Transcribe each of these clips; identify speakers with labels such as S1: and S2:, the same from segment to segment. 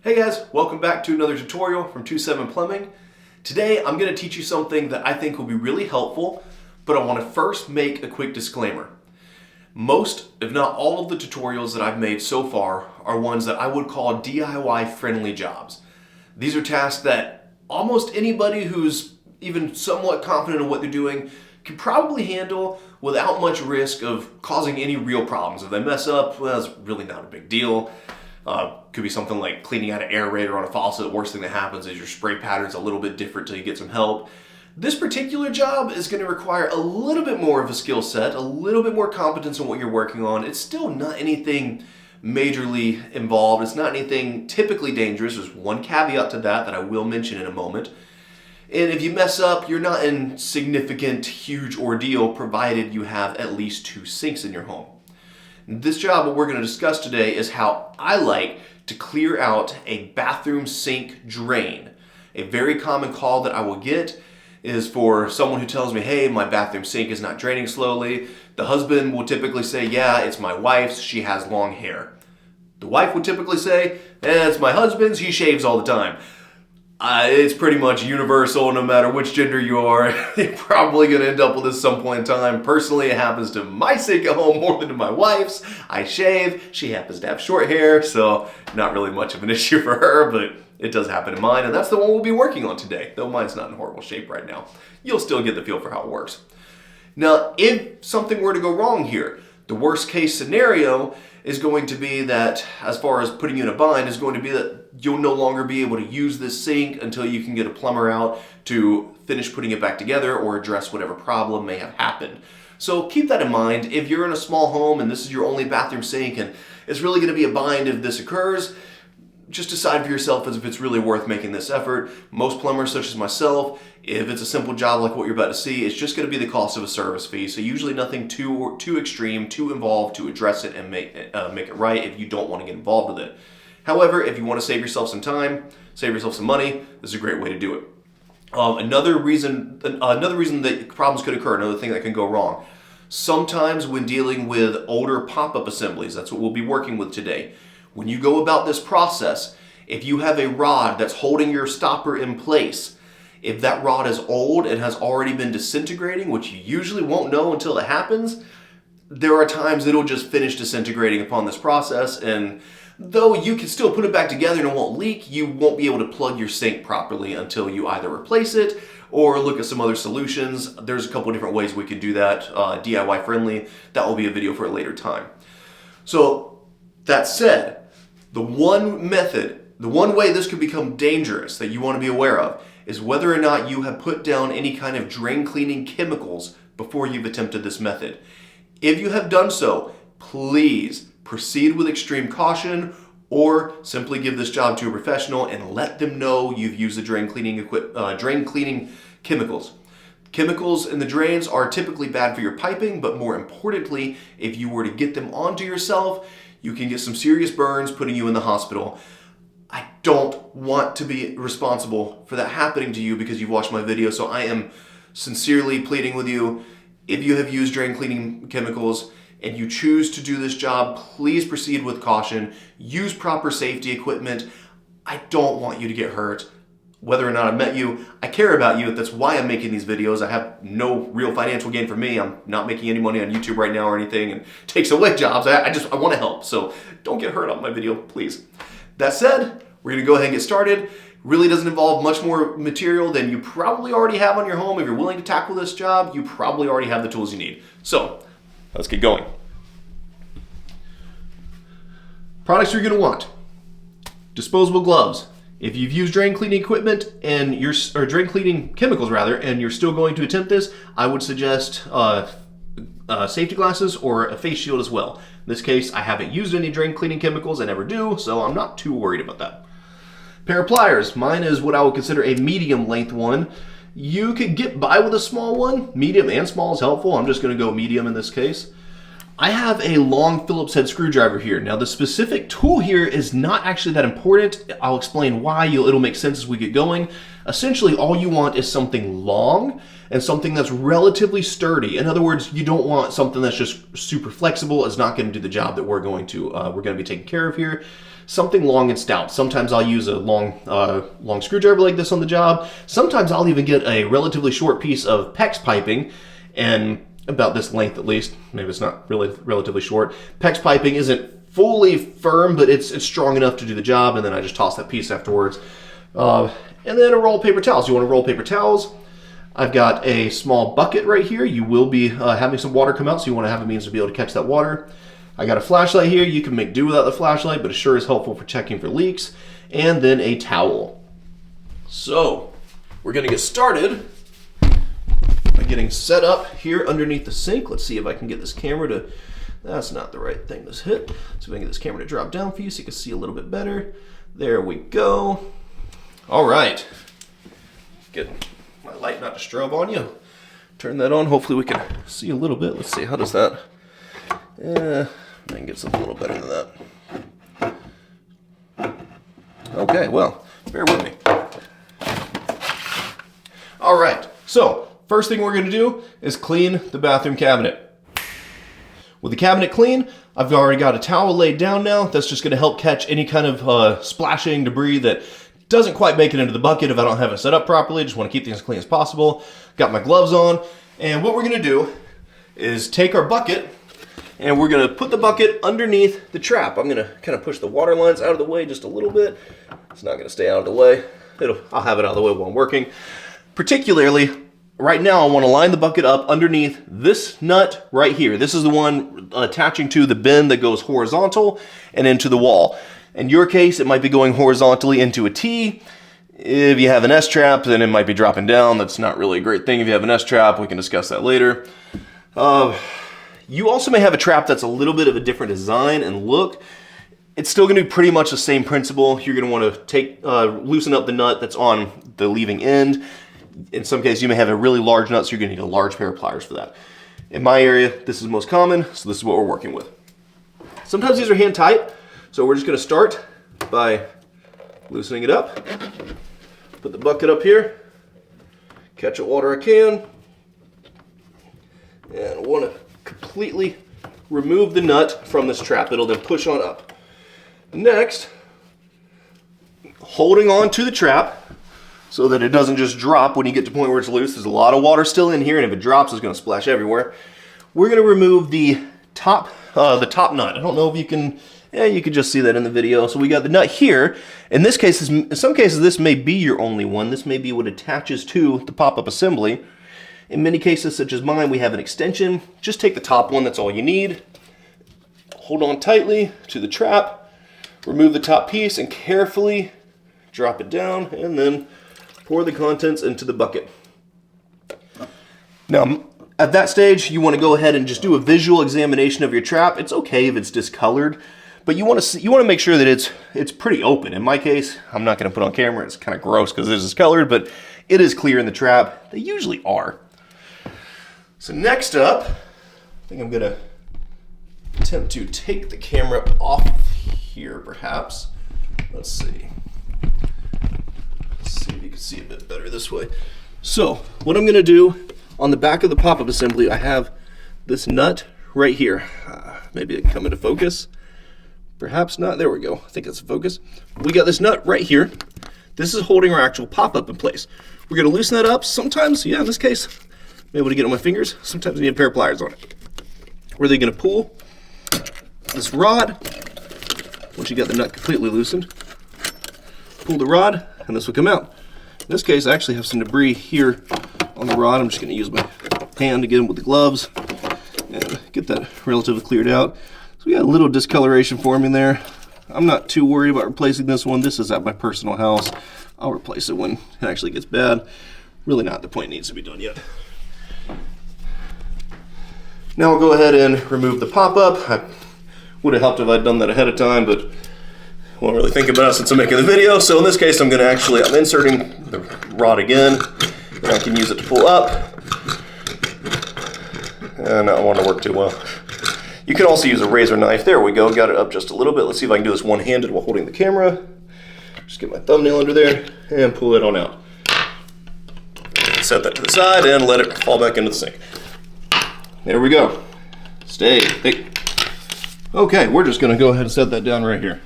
S1: Hey guys, welcome back to another tutorial from 27 Plumbing. Today I'm going to teach you something that I think will be really helpful, but I want to first make a quick disclaimer. Most, if not all of the tutorials that I've made so far are ones that I would call DIY friendly jobs. These are tasks that almost anybody who's even somewhat confident in what they're doing can probably handle without much risk of causing any real problems. If they mess up, well, it's really not a big deal. Could be something like cleaning out an aerator on a faucet. The worst thing that happens is your spray pattern's a little bit different till you get some help. This particular job is going to require a little bit more of a skill set, a little bit more competence in what you're working on. It's still not anything majorly involved. It's not anything typically dangerous. There's one caveat to that I will mention in a moment. And if you mess up, you're not in significant, huge ordeal, provided you have at least 2 sinks in your home. This job, what we're going to discuss today, is how I like to clear out a bathroom sink drain. A very common call that I will get is for someone who tells me, hey, my bathroom sink is not draining slowly. The husband will typically say, yeah, it's my wife's, she has long hair. The wife would typically say, it's my husband's, he shaves all the time. It's pretty much universal, no matter which gender you are. You're probably going to end up with this some point in time. Personally, it happens to my sink at home more than to my wife's. I shave. She happens to have short hair, so not really much of an issue for her, but it does happen in mine, and that's the one we'll be working on today, though mine's not in horrible shape right now. You'll still get the feel for how it works. Now, if something were to go wrong here, the worst case scenario is going to be that, as far as putting you in a bind, is going to be that you'll no longer be able to use this sink until you can get a plumber out to finish putting it back together or address whatever problem may have happened. So keep that in mind. If you're in a small home and this is your only bathroom sink and it's really going to be a bind if this occurs, just decide for yourself as if it's really worth making this effort. Most plumbers, such as myself, if it's a simple job like what you're about to see, it's just going to be the cost of a service fee. So usually nothing too extreme, too involved to address it and make it right if you don't want to get involved with it. However, if you want to save yourself some time, save yourself some money, this is a great way to do it. Another reason that problems could occur, another thing that can go wrong. Sometimes when dealing with older pop-up assemblies, that's what we'll be working with today. When you go about this process, if you have a rod that's holding your stopper in place, if that rod is old and has already been disintegrating, which you usually won't know until it happens, there are times it'll just finish disintegrating upon this process, and though you can still put it back together and it won't leak, you won't be able to plug your sink properly until you either replace it or look at some other solutions. There's a couple different ways we can do that, DIY friendly. That will be a video for a later time. So that said, the one way this could become dangerous that you want to be aware of is whether or not you have put down any kind of drain cleaning chemicals before you've attempted this method. If you have done so, please proceed with extreme caution or simply give this job to a professional and let them know you've used the drain cleaning chemicals. Chemicals in the drains are typically bad for your piping, but more importantly, if you were to get them onto yourself, you can get some serious burns, putting you in the hospital. I don't want to be responsible for that happening to you because you've watched my video, so I am sincerely pleading with you, if you have used drain cleaning chemicals and you choose to do this job, please proceed with caution. Use proper safety equipment. I don't want you to get hurt. Whether or not I met you, I care about you. That's why I'm making these videos. I have no real financial gain for me. I'm not making any money on YouTube right now or anything, and it takes away jobs. I want to help, so don't get hurt on my video, please. That said, we're going to go ahead and get started. Really doesn't involve much more material than you probably already have on your home. If you're willing to tackle this job, you probably already have the tools you need. So let's get going. Products you're going to want. Disposable gloves. If you've used drain cleaning equipment or drain cleaning chemicals rather, and you're still going to attempt this, I would suggest safety glasses or a face shield as well. In this case, I haven't used any drain cleaning chemicals, I never do, so I'm not too worried about that. Pair of pliers. Mine is what I would consider a medium length one. You could get by with a small one. Medium and small is helpful. I'm just going to go medium in this case. I have a long Phillips head screwdriver here. Now the specific tool here is not actually that important. I'll explain why. It'll make sense as we get going. Essentially, all you want is something long and something that's relatively sturdy. In other words, you don't want something that's just super flexible. It's not going to do the job that we're going to be taking care of here. something long and stout. Sometimes I'll use a long screwdriver like this on the job. Sometimes I'll even get a relatively short piece of PEX piping, and about this length at least. Maybe it's not really relatively short. PEX piping isn't fully firm, but it's strong enough to do the job, and then I just toss that piece afterwards. And then a roll of paper towels. You want to roll paper towels. I've got a small bucket right here. You will be having some water come out, so you want to have a means to be able to catch that water. I got a flashlight here. You can make do without the flashlight, but it sure is helpful for checking for leaks. And then a towel. So, we're going to get started by getting set up here underneath the sink. Let's see if I can get this camera to... That's not the right thing to hit. So we can get this camera to drop down for you so you can see a little bit better. There we go. All right. Get my light not to strobe on you. Turn that on. Hopefully we can see a little bit. Let's see. How does that? I can get something a little better than that. Okay, well, bear with me. All right. So, first thing we're going to do is clean the bathroom cabinet. With the cabinet clean, I've already got a towel laid down now. That's just going to help catch any kind of splashing debris that doesn't quite make it into the bucket if I don't have it set up properly. Just want to keep things as clean as possible. Got my gloves on. And what we're going to do is take our bucket and we're going to put the bucket underneath the trap. I'm going to kind of push the water lines out of the way just a little bit. It's not going to stay out of the way. I'll have it out of the way while I'm working. Particularly, right now I want to line the bucket up underneath this nut right here. This is the one attaching to the bin that goes horizontal and into the wall. In your case, it might be going horizontally into a T. If you have an S-trap, then it might be dropping down. That's not really a great thing. If you have an S-trap, we can discuss that later. You also may have a trap that's a little bit of a different design and look. It's still going to be pretty much the same principle. You're going to want to loosen up the nut that's on the leaving end. In some cases, you may have a really large nut, so you're going to need a large pair of pliers for that. In my area, this is most common, so this is what we're working with. Sometimes these are hand tight, so we're just going to start by loosening it up. Put the bucket up here, catch what water I can, and I want to completely remove the nut from this trap. It'll then push on up. Next, holding on to the trap so that it doesn't just drop when you get to the point where it's loose. There's a lot of water still in here, and if it drops, it's going to splash everywhere. We're going to remove the top nut. I don't know if you can, you can just see that in the video. So we got the nut here. In this case, in some cases, this may be your only one. This may be what attaches to the pop-up assembly. In many cases, such as mine, we have an extension. Just take the top one, that's all you need. Hold on tightly to the trap, remove the top piece, and carefully drop it down, and then pour the contents into the bucket. Now, at that stage, you want to go ahead and just do a visual examination of your trap. It's okay if it's discolored, but you want to make sure that it's pretty open. In my case, I'm not going to put on camera. It's kind of gross because it is discolored, but it is clear in the trap. They usually are. So next up, I think I'm going to attempt to take the camera off here, perhaps. Let's see. See if you can see a bit better this way. So what I'm going to do on the back of the pop-up assembly, I have this nut right here. Maybe it can come into focus. Perhaps not. There we go. I think that's a focus. We got this nut right here. This is holding our actual pop-up in place. We're going to loosen that up. Sometimes, in this case, I'm able to get it on my fingers. Sometimes I need a pair of pliers on it. Where are they going to pull this rod? Once you got the nut completely loosened, pull the rod, and this will come out. In this case, I actually have some debris here on the rod. I'm just going to use my hand to get them with the gloves and get that relatively cleared out. So we got a little discoloration forming there. I'm not too worried about replacing this one. This is at my personal house. I'll replace it when it actually gets bad. Really not the point it needs to be done yet. Now I'll go ahead and remove the pop-up. I would have helped if I'd done that ahead of time, but I won't really think about it since I'm making the video. So in this case, I'm inserting the rod again, and I can use it to pull up. And that one to work too well. You can also use a razor knife. There we go, got it up just a little bit. Let's see if I can do this one-handed while holding the camera. Just get my thumbnail under there and pull it on out. Set that to the side and let it fall back into the sink. There we go. Stay. Okay, we're just gonna go ahead and set that down right here.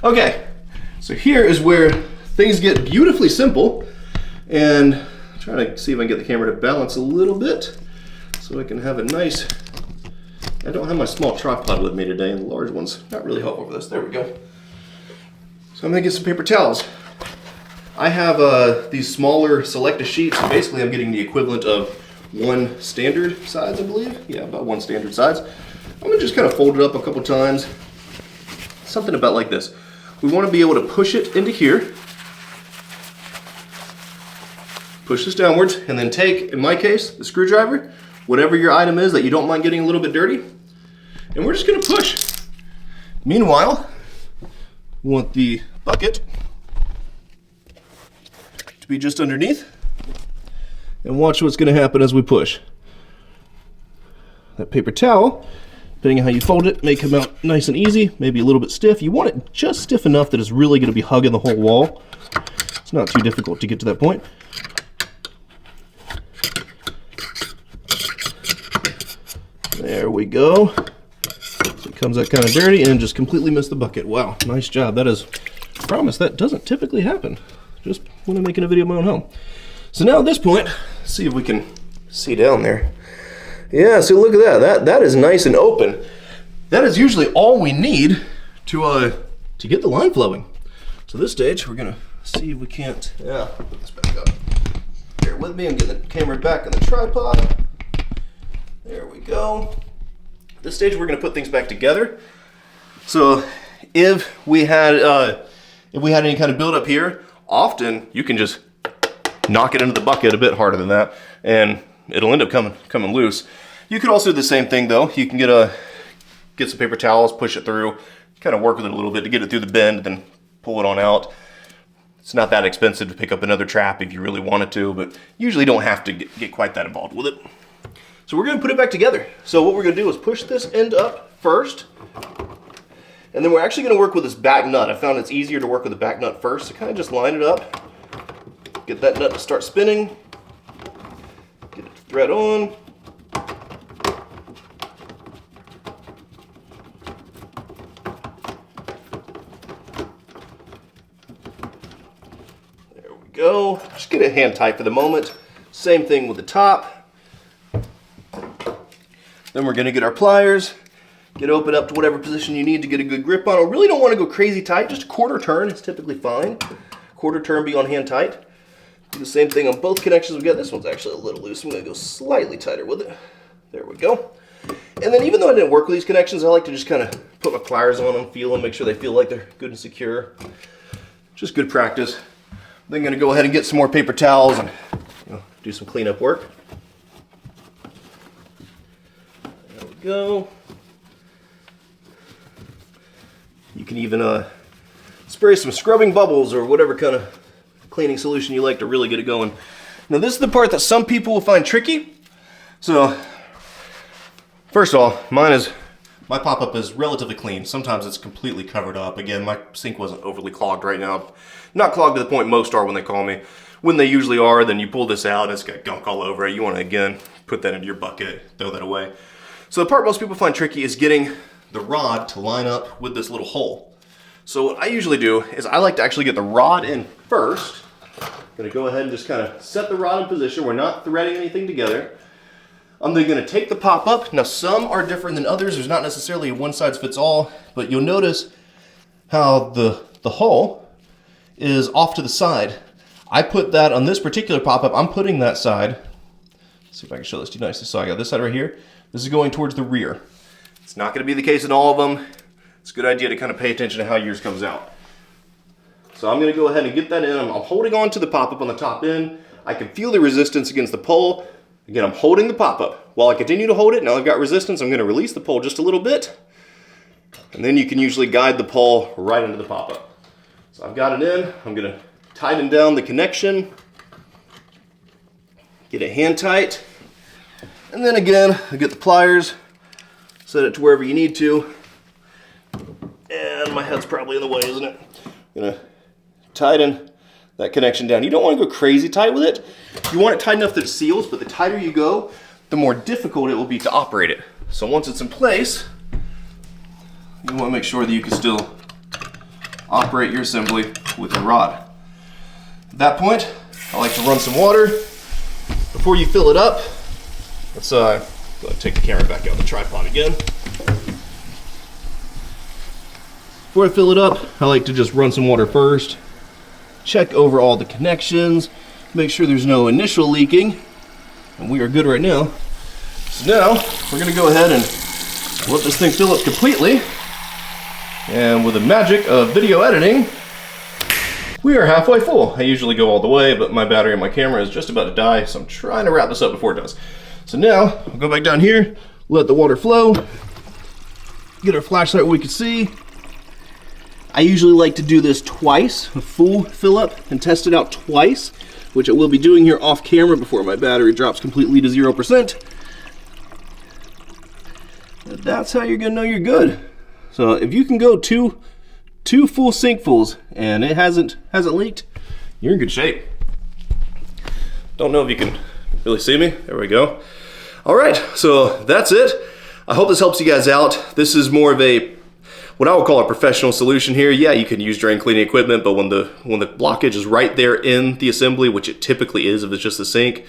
S1: Okay, so here is where things get beautifully simple, and I'm trying to see if I can get the camera to balance a little bit so I can have a nice, I don't have my small tripod with me today, and the large one's not really helpful for this. There we go. So I'm gonna get some paper towels. I have these smaller Selecta sheets. So basically I'm getting the equivalent of one standard size, I believe. Yeah, about one standard size. I'm gonna just kind of fold it up a couple times. Something about like this. We want to be able to push it into here. Push this downwards, and then take, in my case, the screwdriver, whatever your item is that you don't mind getting a little bit dirty, and we're just gonna push. Meanwhile, we want the bucket to be just underneath, and watch what's gonna happen as we push. That paper towel, depending on how you fold it, may come out nice and easy, maybe a little bit stiff. You want it just stiff enough that it's really gonna be hugging the whole wall. It's not too difficult to get to that point. There we go. So it comes out kind of dirty and just completely missed the bucket. Wow, nice job. That is, I promise, that doesn't typically happen. Just when I'm making a video of my own home. So now at this point, let's see if we can see down there. Yeah, so look at that. That is nice and open. That is usually all we need to get the line flowing. So this stage, we're gonna see if we can't, put this back up. Bear with me, I'm getting the camera back on the tripod. There we go. At this stage, we're gonna put things back together. So if we had any kind of buildup here, often you can just knock it into the bucket a bit harder than that, and it'll end up coming loose. You could also do the same thing though. You can get some paper towels, push it through, kind of work with it a little bit to get it through the bend, then pull it on out. It's not that expensive to pick up another trap if you really wanted to, but usually don't have to get quite that involved with it. So we're gonna put it back together. So what we're gonna do is push this end up first, and then we're actually gonna work with this back nut. I found it's easier to work with the back nut first, so kind of just line it up, get that nut to start spinning, get it to thread on. There we go. Just get it hand tight for the moment. Same thing with the top. Then we're gonna get our pliers, get open up to whatever position you need to get a good grip on. I really don't want to go crazy tight, just a quarter turn is typically fine. Quarter turn, be on hand tight. Do the same thing on both connections we got. This one's actually a little loose. I'm gonna go slightly tighter with it. There we go. And then even though I didn't work with these connections, I like to just kind of put my pliers on them, feel them, make sure they feel like they're good and secure. Just good practice. Then gonna go ahead and get some more paper towels and do some cleanup work. Go. You can even spray some scrubbing bubbles or whatever kind of cleaning solution you like to really get it going. Now this is the part that some people will find tricky. So first of all, my pop-up is relatively clean. Sometimes it's completely covered up. Again, my sink wasn't overly clogged right now. Not clogged to the point most are when they call me. When they usually are, then you pull this out and it's got gunk all over it. You want to, again, put that into your bucket, throw that away. So the part most people find tricky is getting the rod to line up with this little hole. So what I usually do is I like to actually get the rod in first. I'm gonna go ahead and just kind of set the rod in position. We're not threading anything together. I'm then gonna take the pop-up. Now some are different than others. There's not necessarily a one size fits all, but you'll notice how the hole is off to the side. I put that on this particular pop-up. I'm putting that side. Let's see if I can show this to you nicely. So I got this side right here. This is going towards the rear. It's not going to be the case in all of them. It's a good idea to kind of pay attention to how yours comes out. So I'm going to go ahead and get that in. I'm holding on to the pop-up on the top end. I can feel the resistance against the pole. Again, I'm holding the pop-up. While I continue to hold it, now I've got resistance, I'm going to release the pole just a little bit. And then you can usually guide the pole right into the pop-up. So I've got it in. I'm going to tighten down the connection. Get it hand tight. And then again, I get the pliers, set it to wherever you need to. And my head's probably in the way, isn't it? I'm gonna tighten that connection down. You don't want to go crazy tight with it. You want it tight enough that it seals, but the tighter you go, the more difficult it will be to operate it. So once it's in place, you want to make sure that you can still operate your assembly with your rod. At that point, I like to run some water. Before you fill it up, let's go ahead and take the camera back out of the tripod again. Before I fill it up, I like to just run some water first, check over all the connections, make sure there's no initial leaking, and we are good right now. So now, we're gonna go ahead and let this thing fill up completely, and with the magic of video editing, we are halfway full. I usually go all the way, but my battery on my camera is just about to die, so I'm trying to wrap this up before it does. So now, I'll go back down here, let the water flow, get our flashlight where we can see. I usually like to do this twice, a full fill up, and test it out twice, which I will be doing here off camera before my battery drops completely to 0%. And that's how you're gonna know you're good. So if you can go two full sinkfuls and it hasn't leaked, you're in good shape. Don't know if you can really see me. There we go. All right, so that's it. I hope this helps you guys out. This is more of what I would call a professional solution here. Yeah, you can use drain cleaning equipment, but when the blockage is right there in the assembly, which it typically is if it's just a sink,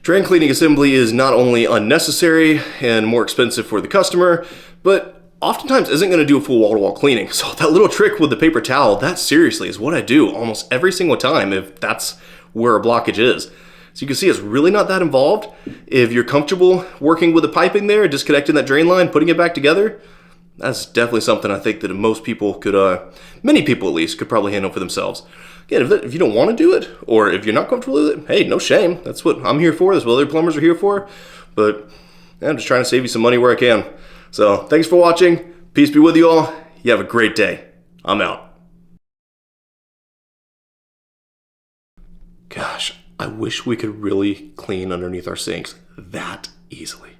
S1: drain cleaning assembly is not only unnecessary and more expensive for the customer, but oftentimes isn't gonna do a full wall-to-wall cleaning. So that little trick with the paper towel, that seriously is what I do almost every single time if that's where a blockage is. So you can see it's really not that involved. If you're comfortable working with the piping there, disconnecting that drain line, putting it back together, that's definitely something I think that most people could, many people at least, could probably handle for themselves. Again, if you don't want to do it, or if you're not comfortable with it, hey, no shame. That's what I'm here for. That's what other plumbers are here for. But yeah, I'm just trying to save you some money where I can. So thanks for watching. Peace be with you all. You have a great day. I'm out. Gosh, I wish we could really clean underneath our sinks that easily.